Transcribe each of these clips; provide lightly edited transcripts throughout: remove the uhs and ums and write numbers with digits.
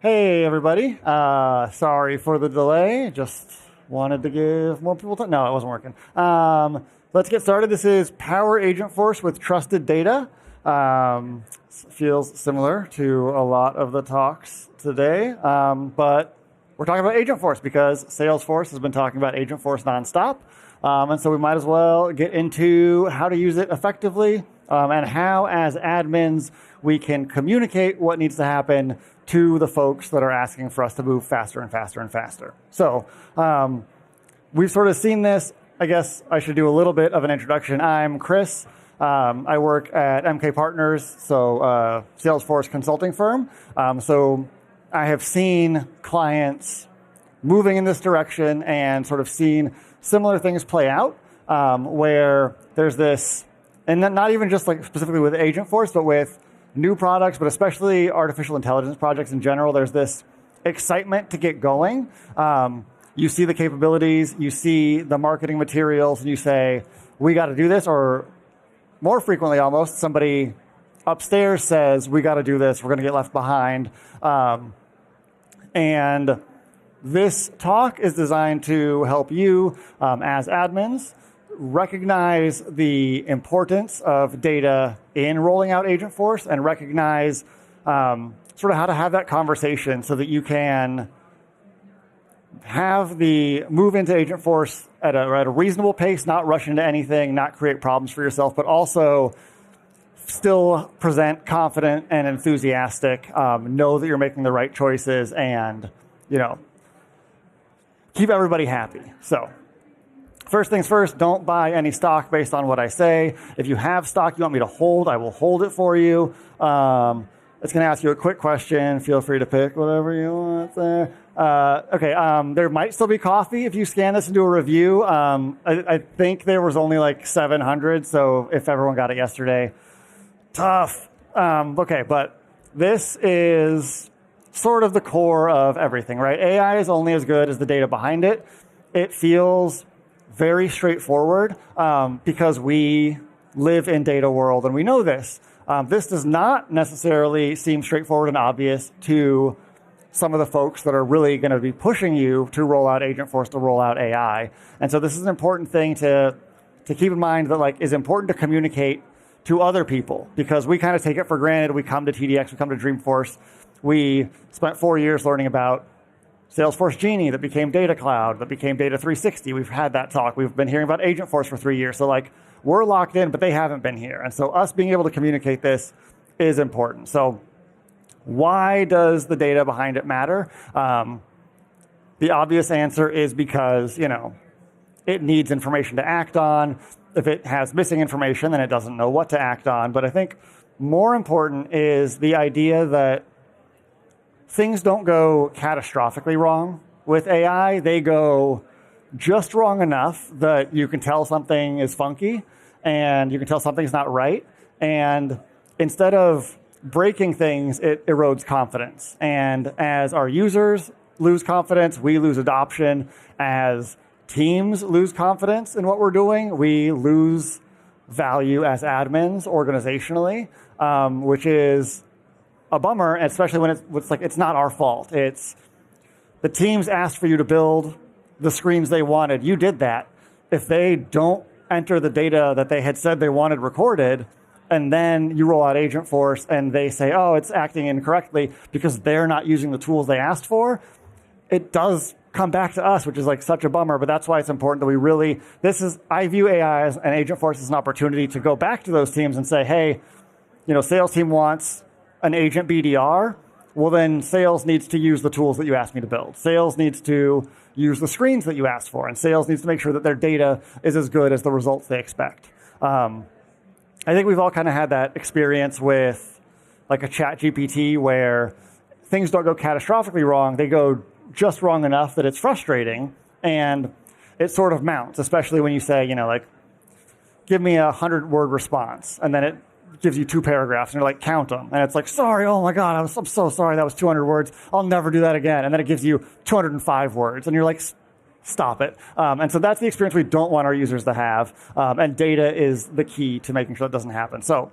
Hey, everybody. Sorry for the delay. Just wanted to give more people time. No, it wasn't working. Let's get started. This is Power Agentforce with Trusted Data. Feels similar to a lot of the talks today, but we're talking about Agentforce because Salesforce has been talking about Agentforce nonstop. And so we might as well get into how to use it effectively and how, as admins, we can communicate what needs to happen to the folks that are asking for us to move faster and faster and faster. So we've sort of seen this. I guess I should do a little bit of an introduction. I'm Chris. I work at MK Partners, so Salesforce consulting firm. So I have seen clients moving in this direction and sort of seen similar things play out where there's this, and not even just like specifically with Agentforce, but with new products, but especially artificial intelligence projects in general, there's this excitement to get going. You see the capabilities, you see the marketing materials, and you say, we got to do this, or more frequently almost, somebody upstairs says, we got to do this, we're going to get left behind. And this talk is designed to help you as admins recognize the importance of data in rolling out Agentforce and recognize sort of how to have that conversation so that you can have the move into Agentforce at a reasonable pace, not rush into anything, not create problems for yourself, but also still present confident and enthusiastic, know that you're making the right choices, and, keep everybody happy. So first things first, don't buy any stock based on what I say. If you have stock you want me to hold, I will hold it for you. It's going to ask you a quick question. Feel free to pick whatever you want there. There might still be coffee if you scan this and do a review. I think there was only like 700, so if everyone got it yesterday, tough. But this is sort of the core of everything, right? AI is only as good as the data behind it. It feels very straightforward because we live in data world and we know this. This does not necessarily seem straightforward and obvious to some of the folks that are really going to be pushing you to roll out Agentforce, to roll out AI. And so this is an important thing to keep in mind that is important to communicate to other people, because we kind of take it for granted. We come to TDX, we come to Dreamforce. We spent 4 years learning about Salesforce Genie that became Data Cloud, that became Data 360. We've had that talk. We've been hearing about Agentforce for 3 years. So we're locked in, but they haven't been here. And so us being able to communicate this is important. So why does the data behind it matter? The obvious answer is because, it needs information to act on. If it has missing information, then it doesn't know what to act on. But I think more important is the idea that things don't go catastrophically wrong with AI. They go just wrong enough that you can tell something is funky and you can tell something's not right. And instead of breaking things, it erodes confidence. And as our users lose confidence, we lose adoption. As teams lose confidence in what we're doing, we lose value as admins organizationally, which is a bummer, especially when it's not our fault. It's the teams asked for you to build the screens they wanted. You did that. If they don't enter the data that they had said they wanted recorded, and then you roll out Agentforce and they say, oh, it's acting incorrectly because they're not using the tools they asked for, it does come back to us, which is such a bummer. But that's why it's important that I view AI and Agentforce as an opportunity to go back to those teams and say, hey, sales team wants an agent BDR. Well, then sales needs to use the tools that you asked me to build. Sales needs to use the screens that you asked for, and sales needs to make sure that their data is as good as the results they expect. I think we've all kind of had that experience with a ChatGPT where things don't go catastrophically wrong. They go just wrong enough that it's frustrating, and it sort of mounts, especially when you say, give me a 100-word response, and then it gives you 2 paragraphs, and you're like, count them. And it's sorry, oh my God, I'm so sorry, that was 200 words. I'll never do that again. And then it gives you 205 words, and you're like, stop it. And so that's the experience we don't want our users to have. And data is the key to making sure that doesn't happen. So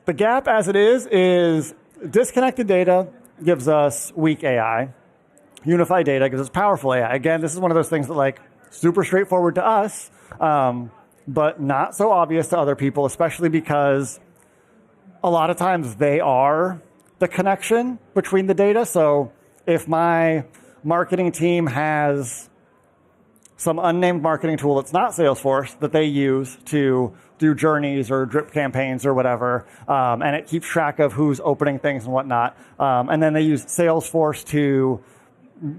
the gap as it is disconnected data gives us weak AI. Unified data gives us powerful AI. Again, this is one of those things that like super straightforward to us, but not so obvious to other people, especially because a lot of times they are the connection between the data. So if my marketing team has some unnamed marketing tool that's not Salesforce that they use to do journeys or drip campaigns or whatever, and it keeps track of who's opening things and whatnot, and then they use Salesforce to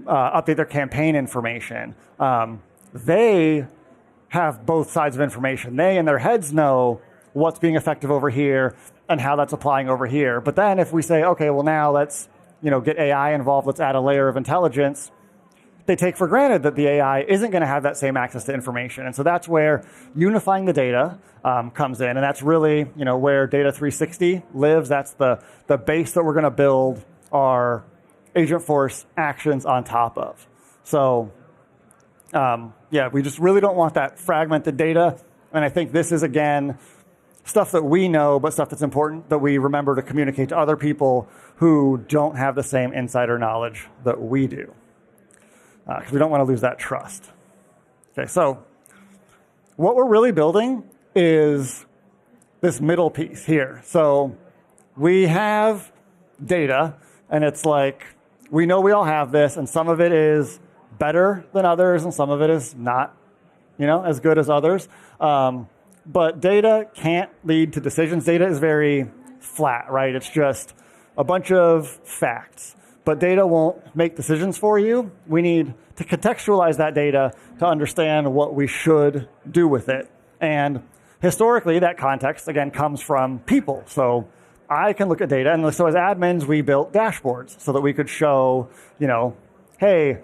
update their campaign information. They have both sides of information. They in their heads know what's being effective over here and how that's applying over here. But then if we say, okay, well now let's get AI involved, let's add a layer of intelligence, they take for granted that the AI isn't going to have that same access to information. And so that's where unifying the data comes in. And that's really where Data360 lives. That's the base that we're going to build our Agentforce actions on top of. So we just really don't want that fragmented data. And I think this is, again, stuff that we know, but stuff that's important that we remember to communicate to other people who don't have the same insider knowledge that we do. Because we don't want to lose that trust. Okay, so what we're really building is this middle piece here. So we have data, and it's like, we know we all have this, and some of it is better than others, and some of it is not, as good as others. But data can't lead to decisions. Data is very flat, right? It's just a bunch of facts. But data won't make decisions for you. We need to contextualize that data to understand what we should do with it. And historically, that context, again, comes from people. So I can look at data. And so as admins, we built dashboards so that we could show, hey,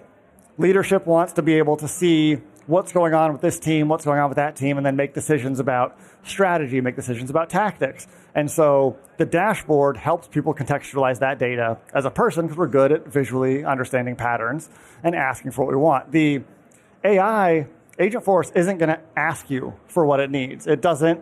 leadership wants to be able to see what's going on with this team, what's going on with that team, and then make decisions about strategy, make decisions about tactics. And so the dashboard helps people contextualize that data as a person because we're good at visually understanding patterns and asking for what we want. The AI, Agentforce, isn't going to ask you for what it needs. It doesn't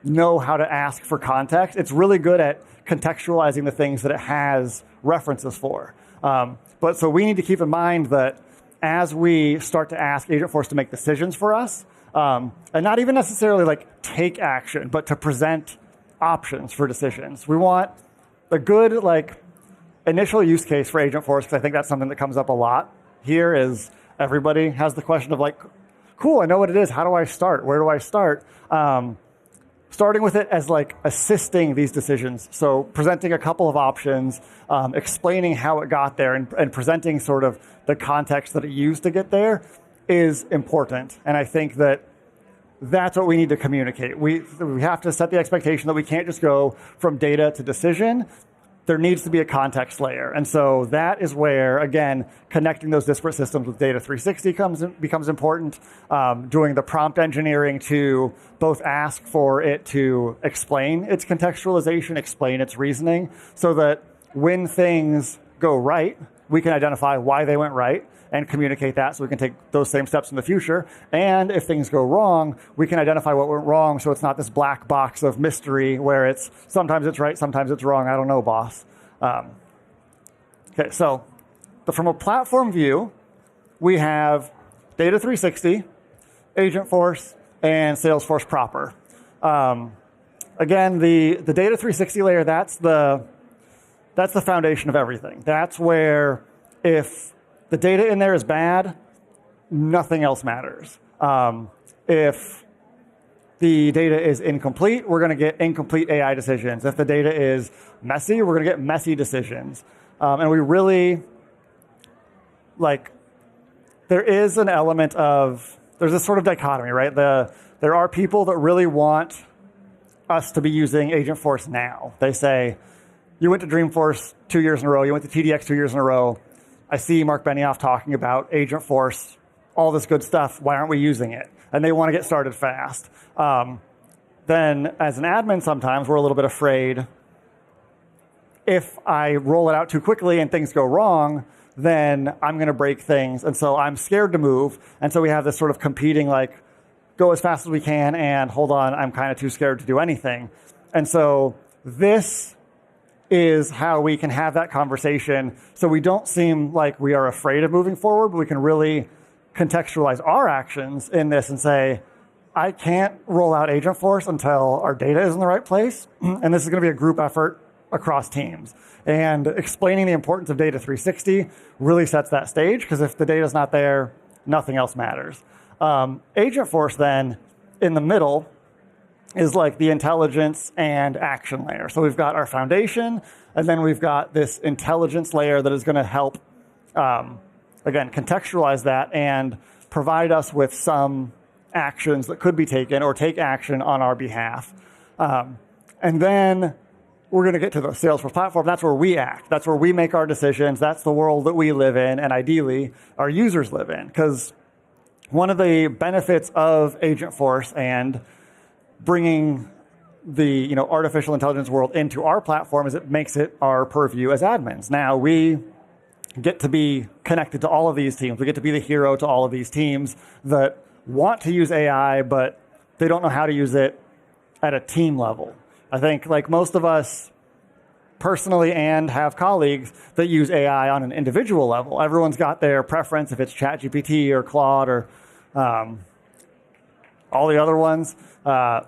know how to ask for context. It's really good at contextualizing the things that it has references for. But so we need to keep in mind that as we start to ask Agentforce to make decisions for us, and not even necessarily like take action, but to present options for decisions. We want a good initial use case for Agentforce, because I think that's something that comes up a lot here is everybody has the question of cool, I know what it is. How do I start? Where do I start? Starting with it as assisting these decisions. So presenting a couple of options, explaining how it got there and presenting sort of the context that it used to get there is important. And I think that's what we need to communicate. We have to set the expectation that we can't just go from data to decision. There needs to be a context layer. And so that is where, again, connecting those disparate systems with Data360 becomes important. Doing the prompt engineering to both ask for it to explain its contextualization, explain its reasoning, so that when things go right, we can identify why they went right and communicate that so we can take those same steps in the future. And if things go wrong, we can identify what went wrong so it's not this black box of mystery where it's sometimes it's right, sometimes it's wrong. I don't know, boss. Okay, so from a platform view, we have Data360, Agentforce, and Salesforce proper. Again, the Data360 layer, that's the foundation of everything. That's where if the data in there is bad, nothing else matters. If the data is incomplete, we're going to get incomplete AI decisions. If the data is messy, we're going to get messy decisions. And we really, there is an element of, there's this sort of dichotomy, right? There are people that really want us to be using Agentforce now. They say, you went to Dreamforce 2 years in a row, you went to TDX 2 years in a row. I see Mark Benioff talking about Agentforce, all this good stuff. Why aren't we using it? And they want to get started fast. Then as an admin, sometimes we're a little bit afraid if I roll it out too quickly and things go wrong, then I'm going to break things. And so I'm scared to move. And so we have this sort of competing, go as fast as we can and hold on, I'm kind of too scared to do anything. And so this is how we can have that conversation so we don't seem like we are afraid of moving forward, but we can really contextualize our actions in this and say, I can't roll out Agentforce until our data is in the right place. And this is going to be a group effort across teams. And explaining the importance of Data 360 really sets that stage, because if the data is not there, nothing else matters. Agentforce then, in the middle, is like the intelligence and action layer. So we've got our foundation, and then we've got this intelligence layer that is going to help, again, contextualize that and provide us with some actions that could be taken or take action on our behalf. And then we're going to get to the Salesforce platform. That's where we act. That's where we make our decisions. That's the world that we live in, and ideally our users live in. Because one of the benefits of Agentforce and bringing the artificial intelligence world into our platform is it makes it our purview as admins. Now we get to be connected to all of these teams. We get to be the hero to all of these teams that want to use AI, but they don't know how to use it at a team level. I think like most of us personally and have colleagues that use AI on an individual level. Everyone's got their preference, if it's ChatGPT or Claude or all the other ones that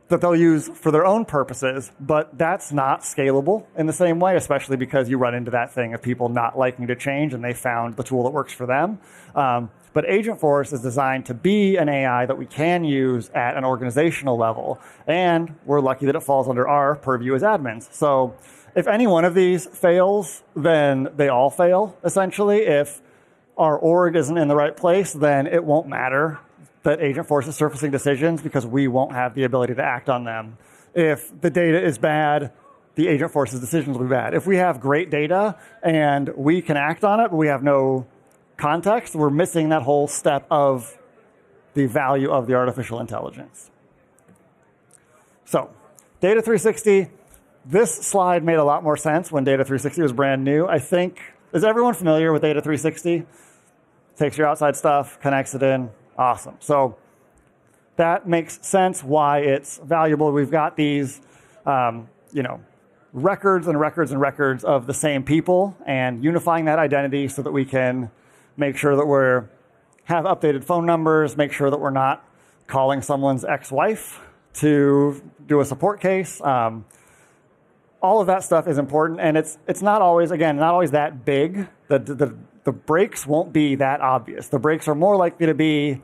they'll use for their own purposes, but that's not scalable in the same way, especially because you run into that thing of people not liking to change and they found the tool that works for them. But Agentforce is designed to be an AI that we can use at an organizational level, and we're lucky that it falls under our purview as admins. So if any one of these fails, then they all fail, essentially. If our org isn't in the right place, then it won't matter that Agentforce is surfacing decisions because we won't have the ability to act on them. If the data is bad, the Agentforce's decisions will be bad. If we have great data and we can act on it, but we have no context, we're missing that whole step of the value of the artificial intelligence. So, Data 360, this slide made a lot more sense when Data 360 was brand new. I think, is everyone familiar with Data 360? Takes your outside stuff, connects it in. Awesome. So that makes sense why it's valuable. We've got these, records and records and records of the same people, and unifying that identity so that we can make sure that have updated phone numbers, make sure that we're not calling someone's ex-wife to do a support case. All of that stuff is important, and it's not always that big. The breaks won't be that obvious. The breaks are more likely to be,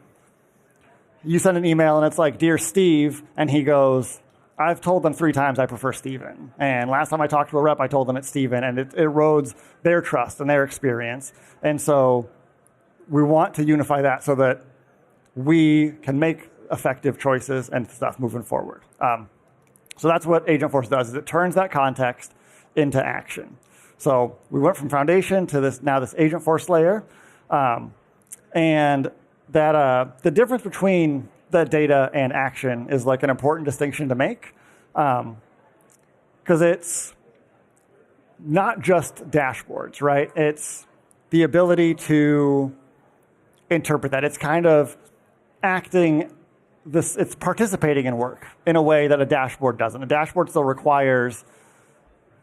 you send an email and it's like, "Dear Steve," and he goes, "I've told them 3 times I prefer Steven. And last time I talked to a rep, I told them it's Steven," and it erodes their trust and their experience. And so we want to unify that so that we can make effective choices and stuff moving forward. So that's what Agentforce does, is it turns that context into action. So we went from foundation to this Agentforce layer. And that the difference between the data and action is like an important distinction to make, because it's not just dashboards, right? It's the ability to interpret that. It's kind of it's participating in work in a way that a dashboard doesn't. A dashboard still requires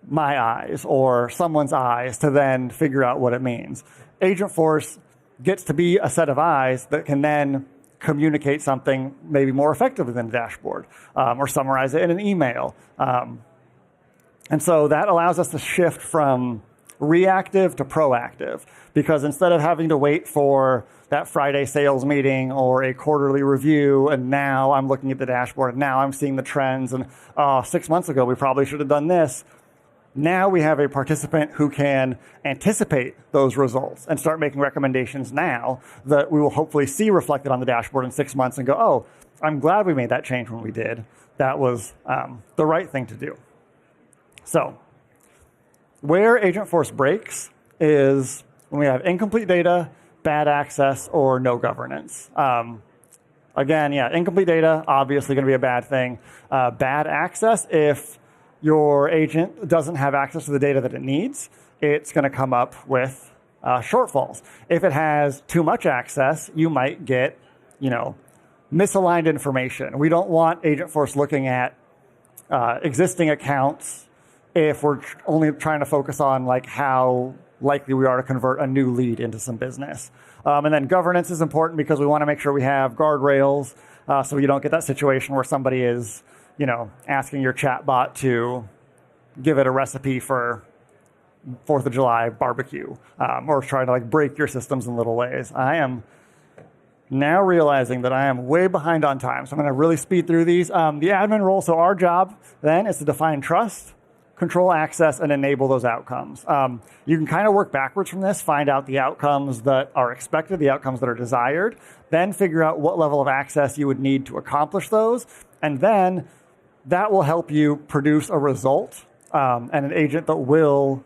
my eyes or someone's eyes to then figure out what it means. Agentforce gets to be a set of eyes that can then communicate something maybe more effectively than a dashboard, or summarize it in an email. And so that allows us to shift from reactive to proactive, because instead of having to wait for that Friday sales meeting or a quarterly review, and now I'm looking at the dashboard, and now I'm seeing the trends, and 6 months ago we probably should have done this. Now we have a participant who can anticipate those results and start making recommendations now that we will hopefully see reflected on the dashboard in 6 months and go, "Oh, I'm glad we made that change when we did. That was the right thing to do." So where Agentforce breaks is when we have incomplete data, bad access, or no governance. Again, incomplete data, obviously going to be a bad thing. Bad access, if your agent doesn't have access to the data that it needs, it's going to come up with shortfalls. If it has too much access, you might get, misaligned information. We don't want Agentforce looking at existing accounts if we're only trying to focus on like how likely we are to convert a new lead into some business. And then governance is important because we want to make sure we have guardrails so you don't get that situation where somebody is, asking your chatbot to give it a recipe for 4th of July barbecue, or trying to like break your systems in little ways. I am now realizing that I am way behind on time, so I'm going to really speed through these. The admin role, so our job then is to define trust, control access, and enable those outcomes. You can kind of work backwards from this, find out the outcomes that are expected, the outcomes that are desired, then figure out what level of access you would need to accomplish those, and then that will help you produce a result and an agent that will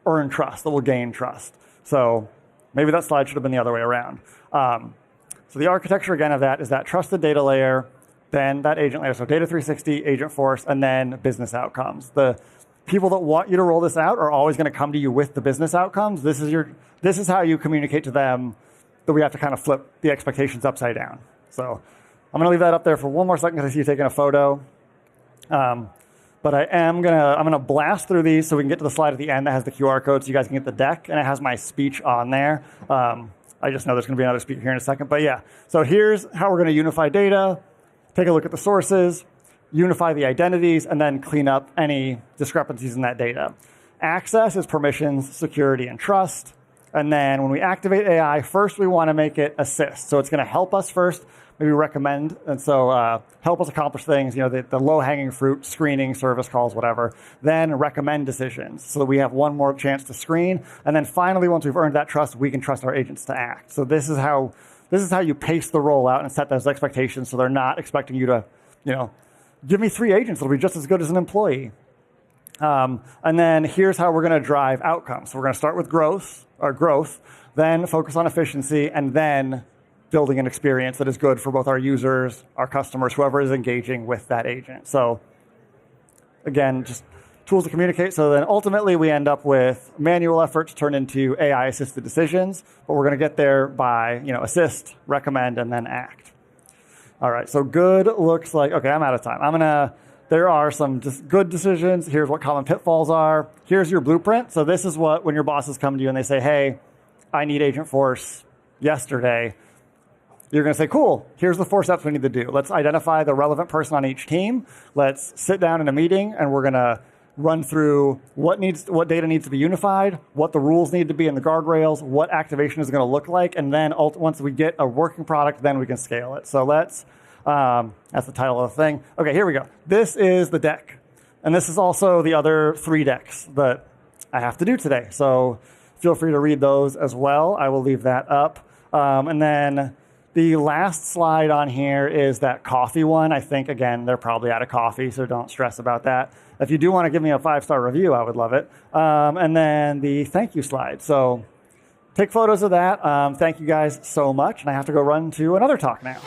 earn trust, that will gain trust. So maybe that slide should have been the other way around. So the architecture, again, of that is that trusted data layer, then that agent layer, so Data360, Agentforce, and then business outcomes. The people that want you to roll this out are always going to come to you with the business outcomes. This is how you communicate to them that we have to kind of flip the expectations upside down. So I'm going to leave that up there for one more second because I see you taking a photo. But I'm gonna blast through these so we can get to the slide at the end that has the QR code so you guys can get the deck, and it has my speech on there. I just know there's going to be another speaker here in a second, but yeah. So here's how we're going to unify data, take a look at the sources, unify the identities, and then clean up any discrepancies in that data. Access is permissions, security, and trust. And then when we activate AI, first we want to make it assist. So it's going to help us first, maybe recommend, and so help us accomplish things, the low-hanging fruit, screening, service calls, whatever. Then recommend decisions so that we have one more chance to screen. And then finally, once we've earned that trust, we can trust our agents to act. So this is how you pace the rollout and set those expectations so they're not expecting you to, give me 3 agents, it'll be just as good as an employee. And then here's how we're going to drive outcomes. So we're going to start with growth, then focus on efficiency, and then building an experience that is good for both our users, our customers, whoever is engaging with that agent. So again, just tools to communicate. So then ultimately we end up with manual efforts turn into AI-assisted decisions, but we're going to get there by, assist, recommend, and then act. All right, so good looks like, okay, I'm out of time. There are some just good decisions. Here's what common pitfalls are. Here's your blueprint. So this is what, when your bosses come to you and they say, hey, I need Agentforce yesterday, you're going to say, cool, here's the 4 steps we need to do. Let's identify the relevant person on each team. Let's sit down in a meeting, and we're going to run through what data needs to be unified, what the rules need to be in the guardrails, what activation is going to look like, and then once we get a working product, then we can scale it. So that's the title of the thing. Okay, here we go. This is the deck. And this is also the other 3 decks that I have to do today. So feel free to read those as well. I will leave that up. And then the last slide on here is that coffee one. I think, again, they're probably out of coffee, so don't stress about that. If you do want to give me a 5-star review, I would love it. And then the thank you slide. So take photos of that. Thank you guys so much. And I have to go run to another talk now.